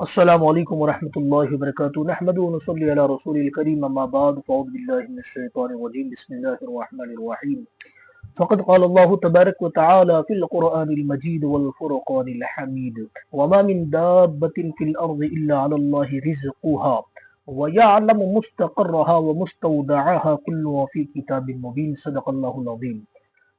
السلام علیکم ورحمۃ اللہ وبرکاتہ نحمد و نصلی علی رسول الکریم اما بعد فاعوذ باللہ من الشیطان الرجیم بسم اللہ الرحمن الرحیم فقد قال اللہ تبارک وتعالی فی القرآن المجید والفرقان الحمید وما من دابۃ فی الارض الا علی اللہ رزقها ويعلم مستقرها ومستودعها كل في كتاب مبین صدق اللہ العظیم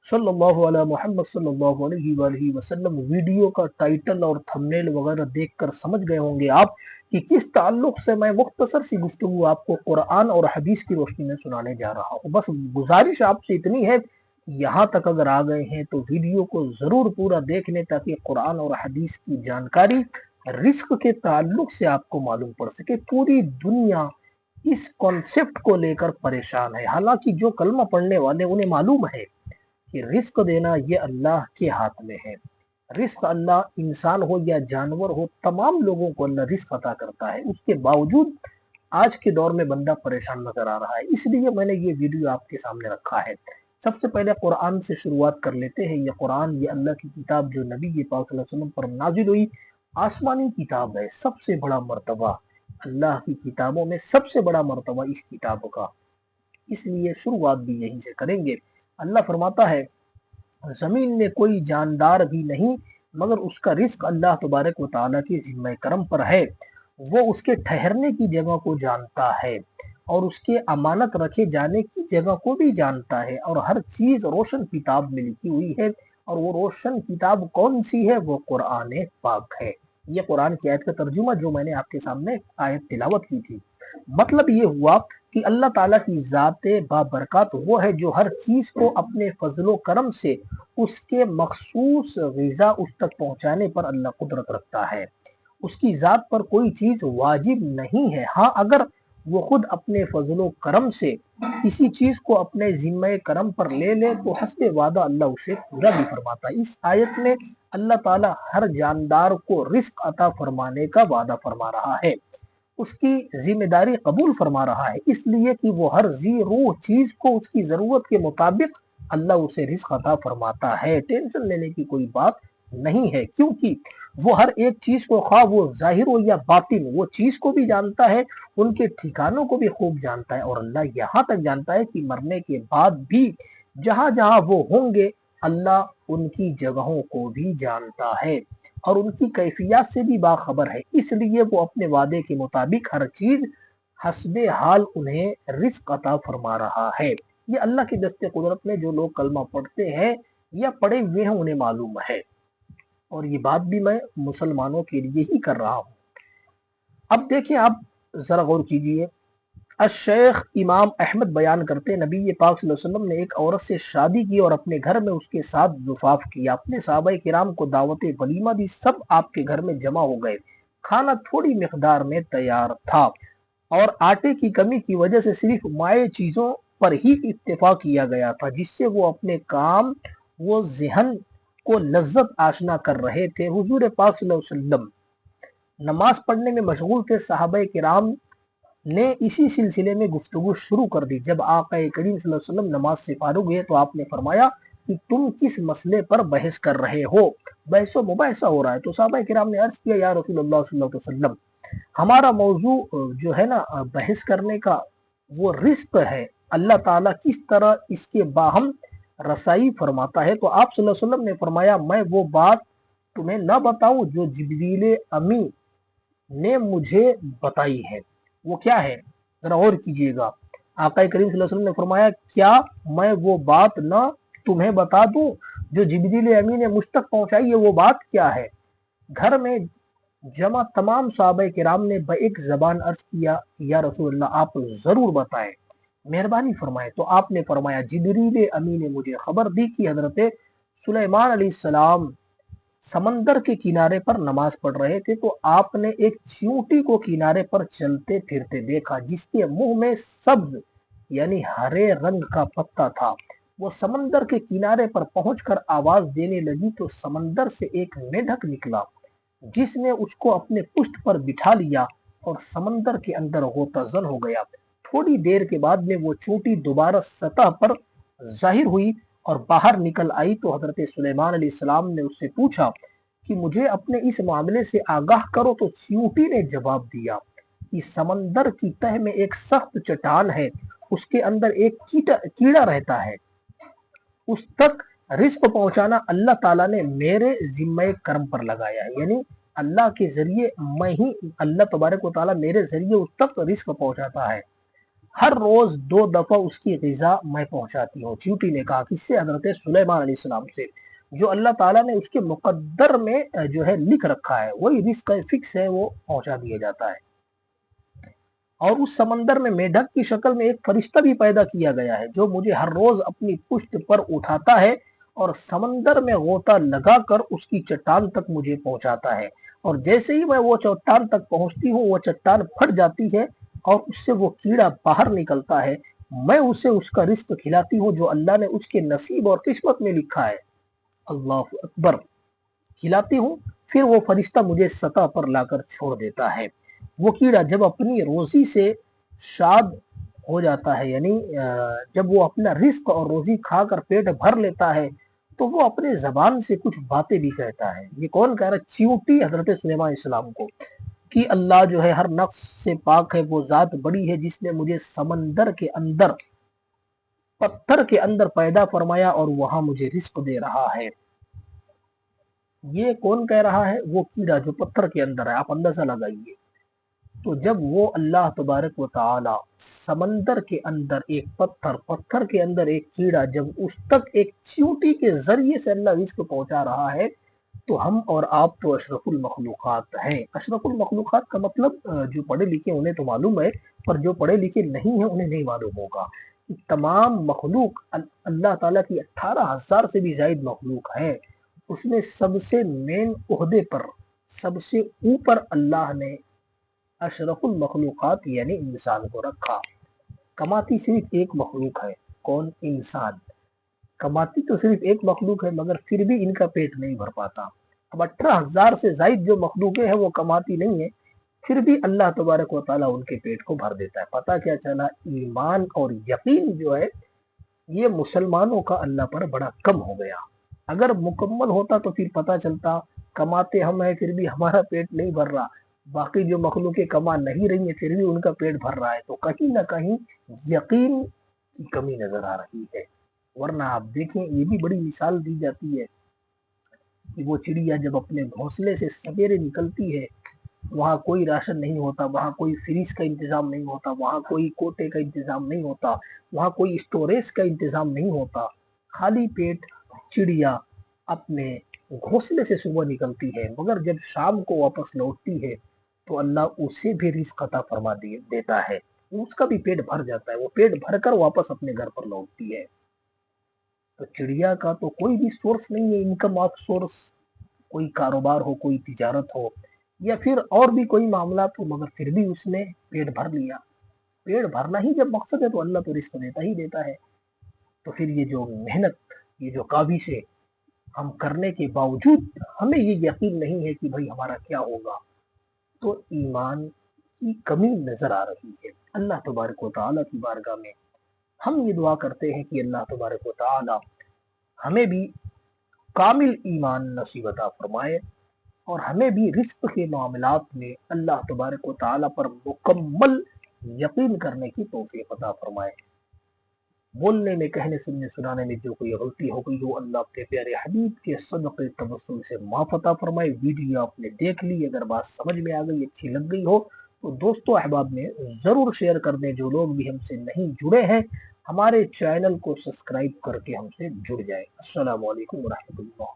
صلی اللہ علیہ محمد صلی اللہ علیہ وآلہ وسلم۔ ویڈیو کا ٹائٹل اور تھمبنیل وغیرہ دیکھ کر سمجھ گئے ہوں گے آپ کہ کس تعلق سے میں مختصر سی گفتگو آپ کو قرآن اور حدیث کی روشنی میں سنانے جا رہا ہوں۔ بس گزارش آپ سے اتنی ہے، یہاں تک اگر آ گئے ہیں تو ویڈیو کو ضرور پورا دیکھ لیں تاکہ قرآن اور حدیث کی جانکاری رزق کے تعلق سے آپ کو معلوم پڑ سکے۔ پوری دنیا اس کانسیپٹ کو لے کر پریشان ہے، حالانکہ جو کلمہ پڑھنے والے انہیں معلوم ہے کہ رزق دینا یہ اللہ کے ہاتھ میں ہے۔ رزق اللہ انسان ہو یا جانور ہو، تمام لوگوں کو اللہ رزق عطا کرتا ہے، اس کے باوجود آج کے دور میں بندہ پریشان نظر آ رہا ہے۔ اس لیے میں نے یہ ویڈیو آپ کے سامنے رکھا ہے۔ سب سے پہلے قرآن سے شروعات کر لیتے ہیں۔ یہ قرآن، یہ اللہ کی کتاب جو نبی پاک صلی اللہ علیہ وسلم پر نازل ہوئی، آسمانی کتاب ہے۔ سب سے بڑا مرتبہ اللہ کی کتابوں میں، سب سے بڑا مرتبہ اس کتاب کا، اس لیے شروعات بھی یہیں سے کریں گے۔ اللہ فرماتا ہے زمین میں کوئی جاندار بھی نہیں مگر اس کا رزق اللہ تبارک و تعالیٰ کے ذمہ کرم پر ہے۔ وہ اس کے ٹھہرنے کی جگہ کو جانتا ہے اور اس کے امانت رکھے جانے کی جگہ کو بھی جانتا ہے، اور ہر چیز روشن کتاب میں لکھی ہوئی ہے، اور وہ روشن کتاب کون سی ہے؟ وہ قرآن پاک ہے۔ یہ قرآن کی آیت کا ترجمہ جو میں نے آپ کے سامنے آیت تلاوت کی تھی۔ مطلب یہ ہوا کہ اللہ تعالیٰ کی ذات بابرکات وہ ہے جو ہر چیز کو اپنے فضل و کرم سے اس کے مخصوص غذا اس تک پہنچانے پر اللہ قدرت رکھتا ہے۔ اس کی ذات پر کوئی چیز واجب نہیں ہے، ہاں اگر وہ خود اپنے فضل و کرم سے کسی چیز کو اپنے ذمہ کرم پر لے لے تو حسب وعدہ اللہ اسے پورا بھی فرماتا ہے۔ اس آیت میں اللہ تعالیٰ ہر جاندار کو رزق عطا فرمانے کا وعدہ فرما رہا ہے، اس کی ذمہ داری قبول فرما رہا ہے، اس لیے کہ وہ ہر ذی روح چیز کو اس کی ضرورت کے مطابق اللہ اسے رزق عطا فرماتا ہے۔ ٹینشن لینے کی کوئی بات نہیں ہے، کیونکہ وہ ہر ایک چیز کو، خواہ وہ ظاہر ہو یا باطن، وہ چیز کو بھی جانتا ہے، ان کے ٹھکانوں کو بھی خوب جانتا ہے، اور اللہ یہاں تک جانتا ہے کہ مرنے کے بعد بھی جہاں جہاں وہ ہوں گے اللہ ان کی جگہوں کو بھی جانتا ہے اور ان کی کیفیات سے بھی باخبر ہے، اس لیے وہ اپنے وعدے کے مطابق ہر چیز حسب حال انہیں رزق عطا فرما رہا ہے۔ یہ اللہ کی دست قدرت میں جو لوگ کلمہ پڑھتے ہیں یا پڑھے ہوئے ہیں انہیں معلوم ہے، اور یہ بات بھی میں مسلمانوں کے لیے ہی کر رہا ہوں۔ اب دیکھیں، آپ ذرا غور کیجئے، الشیخ امام احمد بیان کرتے ہیں نبی پاک صلی اللہ علیہ وسلم نے ایک عورت سے شادی کی اور اپنے گھر میں اس کے ساتھ زفاف کیا، اپنے صحابہ کرام کو دعوت ولیمہ دی، سب آپ کے گھر میں جمع ہو گئے، کھانا تھوڑی مقدار میں تیار تھا اور آٹے کی کمی کی وجہ سے صرف مائع چیزوں پر ہی اتفاق کیا گیا تھا، جس سے وہ اپنے کام و ذہن کو لذت آشنا کر رہے تھے۔ حضور پاک صلی اللہ علیہ وسلم نماز پڑھنے میں مشغول تھے، صحابہ کرام نے اسی سلسلے میں گفتگو شروع کر دی۔ جب آقا کریم صلی اللہ علیہ وسلم نماز سے فارغ ہوئے تو آپ نے فرمایا کہ تم کس مسئلے پر بحث کر رہے ہو؟ بحث و مباحثہ ہو رہا ہے۔ تو صحابہ کرام نے عرض کیا، یا رسول اللہ صلی اللہ علیہ وسلم، ہمارا موضوع جو ہے نا بحث کرنے کا، وہ رزق ہے، اللہ تعالیٰ کس طرح اس کے باہم رسائی فرماتا ہے۔ تو آپ صلی اللہ علیہ وسلم نے فرمایا، میں وہ بات تمہیں نہ بتاؤں جو جبریل امی نے مجھے بتائی ہے۔ وہ کیا ہے؟ ذرا غور کیجئے گا۔ آقا کریم صلی اللہ علیہ وسلم نے فرمایا، کیا میں وہ بات نہ تمہیں بتا دوں جو جبریل امی نے مجھ تک پہنچائی ہے؟ وہ بات کیا ہے؟ گھر میں جمع تمام صحابہ کرام نے ایک زبان عرض کیا، یا رسول اللہ آپ ضرور بتائیں، مہربانی فرمائیں۔ تو آپ نے فرمایا، جبریل امی نے مجھے خبر دی کہ حضرت سلیمان علیہ السلام سمندر کے کنارے پر نماز پڑھ رہے تھے، تو آپ نے ایک چیونٹی کو کنارے پر چلتے پھرتے دیکھا جس کے منہ میں سبز یعنی ہرے رنگ کا پتا تھا۔ وہ سمندر کے کنارے پر پہنچ کر آواز دینے لگی تو سمندر سے ایک مینڈک نکلا جس نے اس کو اپنے پشت پر بٹھا لیا اور سمندر کے اندر غوطہ زن ہو گیا۔ تھوڑی دیر کے بعد میں وہ چونٹی دوبارہ سطح پر ظاہر ہوئی اور باہر نکل آئی، تو حضرت سلیمان علیہ السلام نے اس سے پوچھا کہ مجھے اپنے اس معاملے سے آگاہ کرو، تو چیونٹی نے جواب دیا کہ سمندر کی تہ میں ایک سخت چٹان ہے، اس کے اندر ایک کیڑا رہتا ہے، اس تک رزق پہنچانا اللہ تعالیٰ نے میرے ذمہ کرم پر لگایا ہے، یعنی اللہ کے ذریعے میں ہی، اللہ تبارک و تعالیٰ میرے ذریعے اس تک رزق پہنچاتا ہے، ہر روز 2 دفعہ اس کی غذا میں پہنچاتی ہوں۔ چیونٹی نے کہا، کس سے؟ حضرت سلیمان علیہ السلام سے، جو اللہ تعالیٰ نے اس کے مقدر میں جو ہے لکھ رکھا ہے، وہی رزق فکس ہے، وہ پہنچا دیا جاتا ہے۔ اور اس سمندر میں میڈک کی شکل میں ایک فرشتہ بھی پیدا کیا گیا ہے، جو مجھے ہر روز اپنی پشت پر اٹھاتا ہے اور سمندر میں غوطہ لگا کر اس کی چٹان تک مجھے پہنچاتا ہے، اور جیسے ہی میں وہ چٹان تک پہنچتی ہوں، وہ چٹان پھٹ جاتی ہے اور اس سے وہ کیڑا باہر نکلتا ہے، میں اسے اس کا رزق کھلاتی ہوں جو اللہ نے اس کے نصیب اور قسمت میں لکھا ہے۔ اللہ اکبر! کھلاتی ہوں، پھر وہ فرشتہ مجھے سطح پر لا کر چھوڑ دیتا ہے۔ وہ کیڑا جب اپنی روزی سے شاد ہو جاتا ہے، یعنی جب وہ اپنا رزق اور روزی کھا کر پیٹ بھر لیتا ہے، تو وہ اپنے زبان سے کچھ باتیں بھی کہتا ہے۔ یہ کون کہہ رہا ہے؟ چیونٹی حضرت سلیمان علیہ السلام کو، کہ اللہ جو ہے ہر نقص سے پاک ہے، وہ ذات بڑی ہے جس نے مجھے سمندر کے اندر، پتھر کے اندر پیدا فرمایا اور وہاں مجھے رزق دے رہا ہے۔ یہ کون کہہ رہا ہے؟ وہ کیڑا جو پتھر کے اندر ہے، آپ اندازہ لگائیے۔ تو جب وہ اللہ تبارک و تعالی سمندر کے اندر ایک پتھر کے اندر ایک کیڑا، جب اس تک ایک چیونٹی کے ذریعے سے اللہ رزق پہنچا رہا ہے، تو ہم اور آپ تو اشرف المخلوقات ہیں۔ اشرف المخلوقات کا مطلب جو پڑھے لکھے انہیں تو معلوم ہے، پر جو پڑھے لکھے نہیں ہیں انہیں نہیں معلوم ہوگا۔ تمام مخلوق اللہ تعالیٰ کی 18,000 سے بھی زائد مخلوق ہیں، اس میں سب سے مین عہدے پر، سب سے اوپر اللہ نے اشرف المخلوقات یعنی انسان کو رکھا۔ کماتی صرف ایک مخلوق ہے، کون؟ انسان۔ کماتی تو صرف ایک مخلوق ہے، مگر پھر بھی ان کا پیٹ نہیں بھر پاتا۔ اب 18,000 سے زائد جو مخلوقیں ہیں وہ کماتی نہیں ہیں، پھر بھی اللہ تبارک و تعالیٰ ان کے پیٹ کو بھر دیتا ہے۔ پتہ کیا چلا؟ ایمان اور یقین جو ہے یہ مسلمانوں کا اللہ پر بڑا کم ہو گیا۔ اگر مکمل ہوتا تو پھر پتہ چلتا کماتے ہم ہیں پھر بھی ہمارا پیٹ نہیں بھر رہا، باقی جو مخلوقیں کما نہیں رہی ہیں پھر بھی ان کا پیٹ بھر رہا ہے، تو کہیں نہ کہیں یقین کی کمی نظر آ رہی ہے۔ ورنہ آپ دیکھیں، یہ بھی بڑی مثال دی جاتی ہے کہ وہ چڑیا جب اپنے گھونسلے سے سویرے نکلتی ہے، وہاں کوئی راشن نہیں ہوتا، وہاں کوئی فریز کا انتظام نہیں ہوتا، وہاں کوئی کوٹے کا انتظام نہیں ہوتا، وہاں کوئی اسٹوریج کا انتظام نہیں ہوتا، خالی پیٹ چڑیا اپنے گھونسلے سے صبح نکلتی ہے، مگر جب شام کو واپس لوٹتی ہے تو اللہ اسے بھی رزق عطا فرما دیتا ہے، اس کا بھی پیٹ بھر جاتا ہے، وہ پیٹ بھر کر واپس اپنے گھر پر لوٹتی ہے۔ تو چڑیا کا تو کوئی بھی سورس نہیں ہے انکم آف سورس، کوئی کاروبار ہو، کوئی تجارت ہو، یا پھر اور بھی کوئی معاملات ہو، مگر پھر بھی اس نے پیٹ بھر لیا۔ پیٹ بھرنا ہی جب مقصد ہے تو اللہ تو رزق دیتا ہی دیتا ہے۔ تو پھر یہ جو محنت، یہ جو کاوشیں ہم کرنے کے باوجود ہمیں یہ یقین نہیں ہے کہ بھئی ہمارا کیا ہوگا، تو ایمان کی کمی نظر آ رہی ہے۔ اللہ تبارک و تعالیٰ کی بارگاہ میں ہم یہ دعا کرتے ہیں کہ اللہ تبارک و تعالیٰ ہمیں بھی کامل ایمان نصیب عطا فرمائے، اور ہمیں بھی رزق کے معاملات میں اللہ تبارک و تعالیٰ پر مکمل یقین کرنے کی توفیق عطا فرمائے۔ بولنے میں، کہنے، سننے، سنانے میں جو کوئی غلطی ہو گئی ہو، اللہ اپنے پیارے حبیب کے صدقے توسل سے معاف عطا فرمائے۔ ویڈیو آپ نے دیکھ لی، اگر بات سمجھ میں آ گئی، اچھی لگ گئی ہو تو دوستو احباب میں ضرور شیئر کر دیں۔ جو لوگ بھی ہم سے نہیں جڑے ہیں ہمارے چینل کو سبسکرائب کر کے ہم سے جڑ جائیں۔ السلام علیکم ورحمۃ اللہ۔